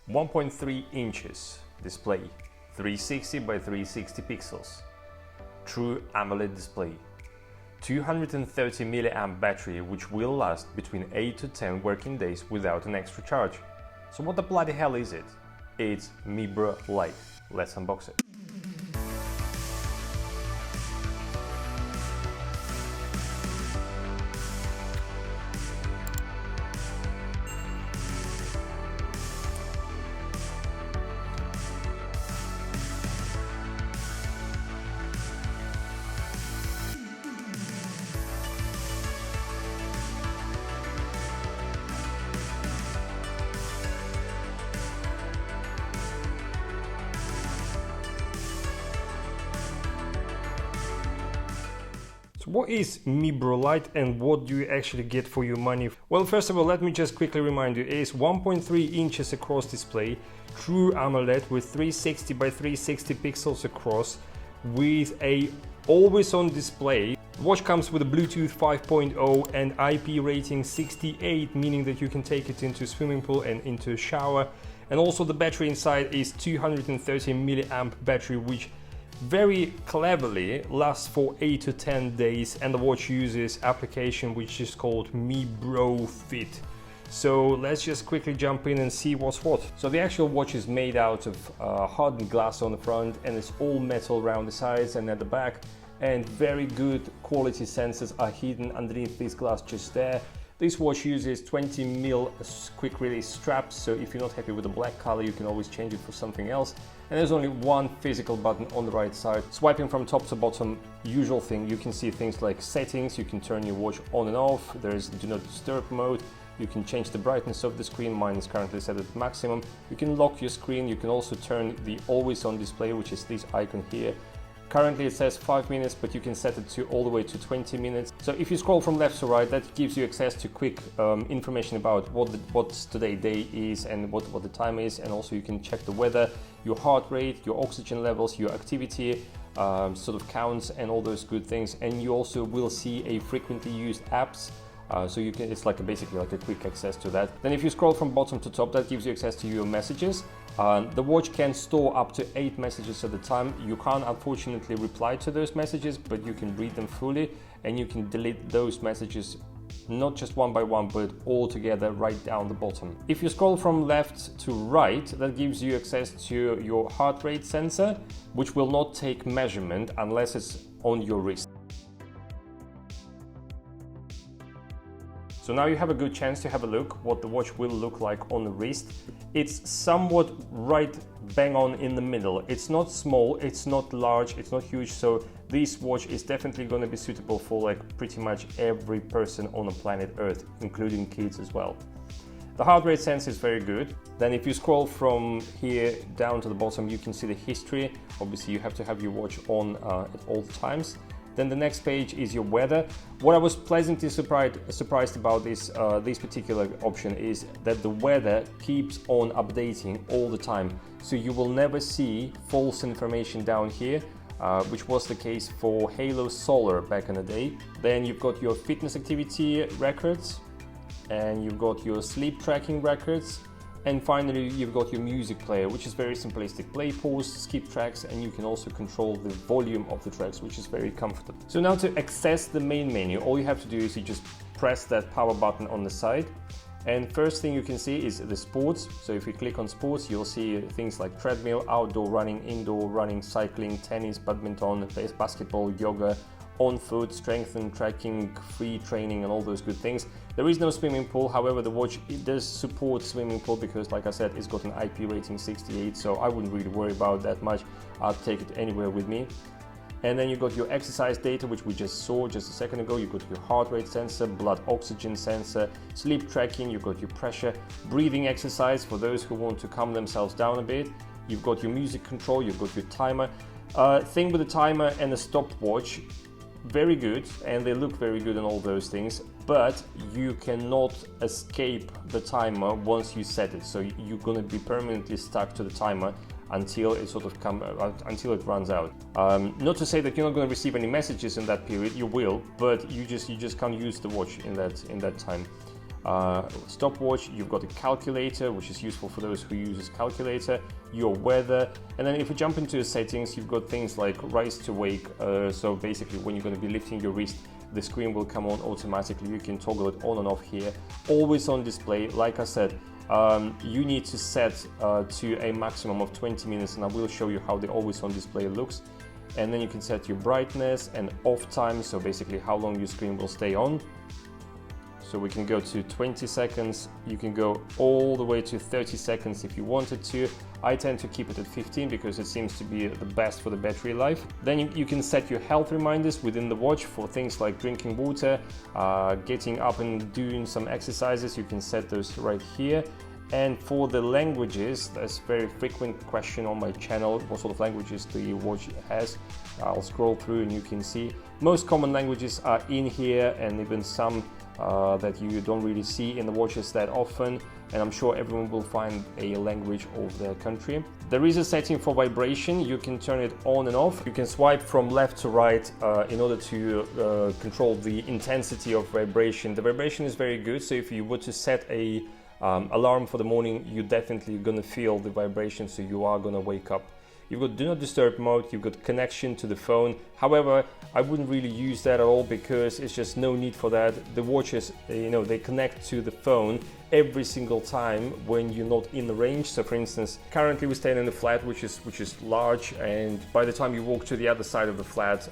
1.3 inches display, 360 by 360 pixels, true AMOLED display, 230 mAh battery which will last between 8 to 10 working days without an extra charge. So what the bloody hell is it? It's Mibro Lite. Let's unbox it. So what is Mibro Lite and what do you actually get for your money? Well, first of all, let me just quickly remind you, it is 1.3 inches across display, true AMOLED with 360 by 360 pixels across, with a always-on display. The watch comes with a Bluetooth 5.0 and IP rating 68, meaning that you can take it into a swimming pool and into a shower. And also the battery inside is 230 mAh battery, which very cleverly lasts for 8 to 10 days, and the watch uses application which is called Mibro Fit. So let's just quickly jump in and see what's what. So the actual watch is made out of hardened glass on the front, and it's all metal around the sides and at the back, and very good quality sensors are hidden underneath this glass just there. This watch uses 20mm quick release straps, so if you're not happy with the black color, you can always change it for something else. And there's only one physical button on the right side. Swiping from top to bottom, usual thing, you can see things like settings, you can turn your watch on and off, there's do not disturb mode, you can change the brightness of the screen, mine is currently set at maximum. You can lock your screen, you can also turn the always on display, which is this icon here. Currently it says 5 minutes, but you can set it to all the way to 20 minutes. So if you scroll from left to right, that gives you access to quick information about what today's day is and what the time is, and also you can check the weather, your heart rate, your oxygen levels, your activity sort of counts and all those good things. And you also will see a frequently used apps. So you can, it's like basically like a quick access to that. Then if you scroll from bottom to top, that gives you access to your messages. The watch can store up to 8 messages at a time. You can't unfortunately reply to those messages, but you can read them fully, and you can delete those messages not just one by one, but all together right down the bottom. If you scroll from left to right, that gives you access to your heart rate sensor, which will not take measurement unless it's on your wrist. So now you have a good chance to have a look what the watch will look like on the wrist. It's somewhat right bang on in the middle. It's not small, it's not large, it's not huge, so this watch is definitely going to be suitable for like pretty much every person on the planet Earth, including kids as well. The heart rate sensor is very good. Then if you scroll from here down to the bottom, you can see the history. Obviously you have to have your watch on at all times. Then the next page is your weather. What I was pleasantly surprised about this particular option is that the weather keeps on updating all the time. So you will never see false information down here, which was the case for Halo Solar back in the day. Then you've got your fitness activity records, and you've got your sleep tracking records. And finally, you've got your music player, which is very simplistic. Play, pause, skip tracks, and you can also control the volume of the tracks, which is very comfortable. So now to access the main menu, all you have to do is you just press that power button on the side. And first thing you can see is the sports. So if you click on sports, you'll see things like treadmill, outdoor running, indoor running, cycling, tennis, badminton, basketball, yoga, on foot, strength and tracking, free training, and all those good things. There is no swimming pool, however the watch it does support swimming pool because, like I said, it's got an IP rating 68, so I wouldn't really worry about that much. I'll take it anywhere with me. And then you've got your exercise data, which we just saw just a second ago. You've got your heart rate sensor, blood oxygen sensor, sleep tracking, you've got your pressure, breathing exercise for those who want to calm themselves down a bit. You've got your music control, you've got your timer. Thing with the timer and the stopwatch, very good, and they look very good and all those things, but you cannot escape the timer once you set it. So you're going to be permanently stuck to the timer until it until it runs out. Not to say that you're not going to receive any messages in that period, you will, but you just can't use the watch in that time. stopwatch, you've got a calculator, which is useful for those who use calculator, your weather, and then if we jump into the settings, you've got things like rise to wake. So basically when you're going to be lifting your wrist, the screen will come on automatically. You can toggle it on and off here. Always on display. Like I said, you need to set to a maximum of 20 minutes, and I will show you how the always on display looks. And then you can set your brightness and off time, so basically how long your screen will stay on. So we can go to 20 seconds, you can go all the way to 30 seconds if you wanted to. I tend to keep it at 15 because it seems to be the best for the battery life. Then you can set your health reminders within the watch for things like drinking water, getting up and doing some exercises. You can set those right here. And for the languages, that's a very frequent question on my channel, what sort of languages the watch has. I'll scroll through and you can see most common languages are in here, and even some that you don't really see in the watches that often, and I'm sure everyone will find a language of their country. There is a setting for vibration. You can turn it on and off. You can swipe from left to right in order to control the intensity of vibration. The vibration is very good, so if you were to set a alarm for the morning, you're definitely gonna feel the vibration, so you are gonna wake up. You've got do not disturb mode, you've got connection to the phone. However, I wouldn't really use that at all because it's just no need for that. The watches, they connect to the phone every single time when you're not in the range. So for instance, currently we stand in a flat which is large, and by the time you walk to the other side of the flat,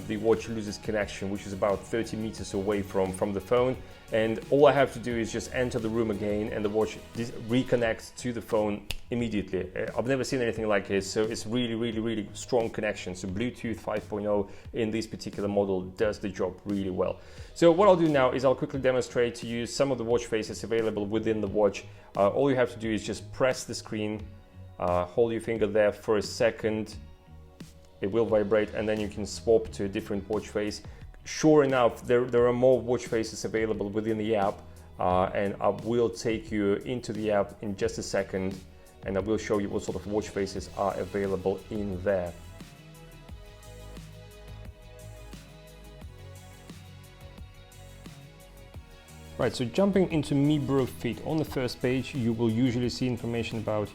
the watch loses connection, which is about 30 meters away from the phone. And all I have to do is just enter the room again and the watch reconnects to the phone immediately. I've never seen anything like it, so it's really strong connection. So Bluetooth 5.0 in this particular model does the job really well. So what I'll do now is I'll quickly demonstrate to you some of the watch faces available within the watch. All you have to do is just press the screen, hold your finger there for a second, it will vibrate, and then you can swap to a different watch face. Sure enough, there are more watch faces available within the app, and I will take you into the app in just a second, and I will show you what sort of watch faces are available in there. Right, so jumping into Mibro Fit, on the first page you will usually see information about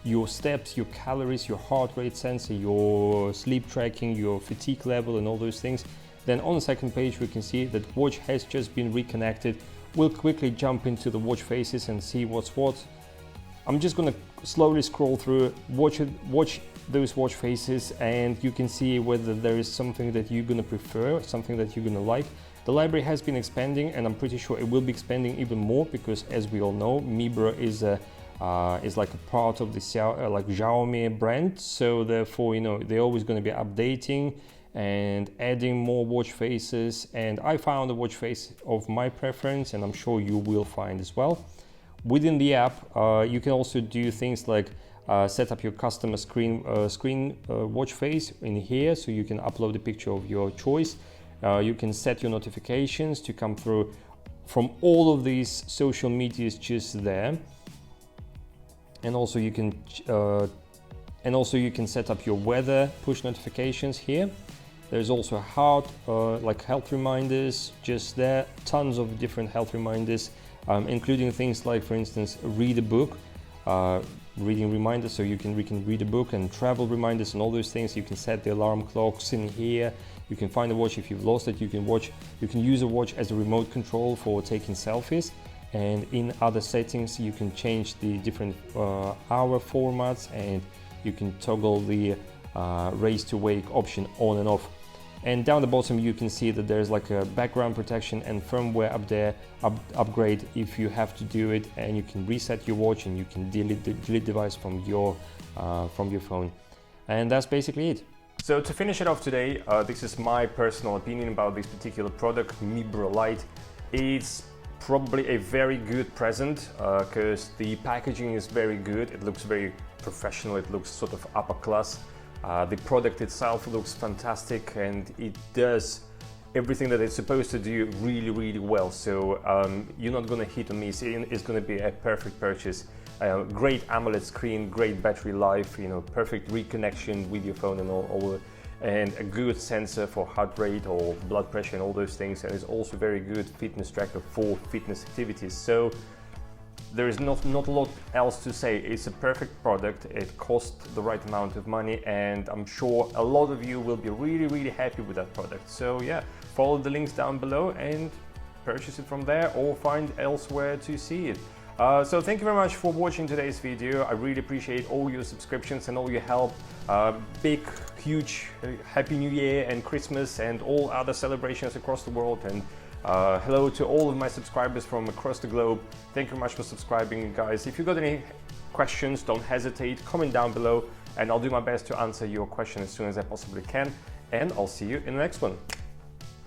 your steps, your calories, your heart rate sensor, your sleep tracking, your fatigue level, and all those things. Then on the second page we can see that watch has just been reconnected. We'll quickly jump into the watch faces and see what's what. I'm just going to slowly scroll through, watch those watch faces, and you can see whether there is something that you're going to prefer, something that you're going to like. The library has been expanding, and I'm pretty sure it will be expanding even more because, as we all know, Mibro is like a part of the Xiaomi brand. So therefore, they're always going to be updating and adding more watch faces, and I found a watch face of my preference, and I'm sure you will find as well. Within the app, you can also do things like set up your customer screen watch face in here, so you can upload a picture of your choice. You can set your notifications to come through from all of these social medias just there, and also you can set up your weather push notifications here. There's also health reminders just there, tons of different health reminders, including things like, for instance, read a book, reading reminders, so we can read a book, and travel reminders and all those things. You can set the alarm clocks in here. You can find a watch if you've lost it. You can use a watch as a remote control for taking selfies, and in other settings you can change the different hour formats, and you can toggle the raise to wake option on and off. And down the bottom you can see that there's like a background protection and firmware upgrade if you have to do it, and you can reset your watch and you can delete the device from your phone. And that's basically it. So to finish it off today, this is my personal opinion about this particular product, Mibro Lite. It's probably a very good present because the packaging is very good. It looks very professional. It looks sort of upper class. The product itself looks fantastic, and it does everything that it's supposed to do really well. So you're not going to hit on me. It's going to be a perfect purchase. Great AMOLED screen, great battery life, perfect reconnection with your phone and all and a good sensor for heart rate or blood pressure and all those things, and it's also very good fitness tracker for fitness activities. So there is not a lot else to say. It's a perfect product. It costs the right amount of money, and I'm sure a lot of you will be really happy with that product. So yeah, follow the links down below and purchase it from there, or find elsewhere to see it. So thank you very much for watching today's video. I really appreciate all your subscriptions and all your help. Big, huge Happy New Year and Christmas and all other celebrations across the world. And hello to all of my subscribers from across the globe. Thank you very much for subscribing, guys. If you've got any questions, don't hesitate, comment down below, and I'll do my best to answer your question as soon as I possibly can. And I'll see you in the next one.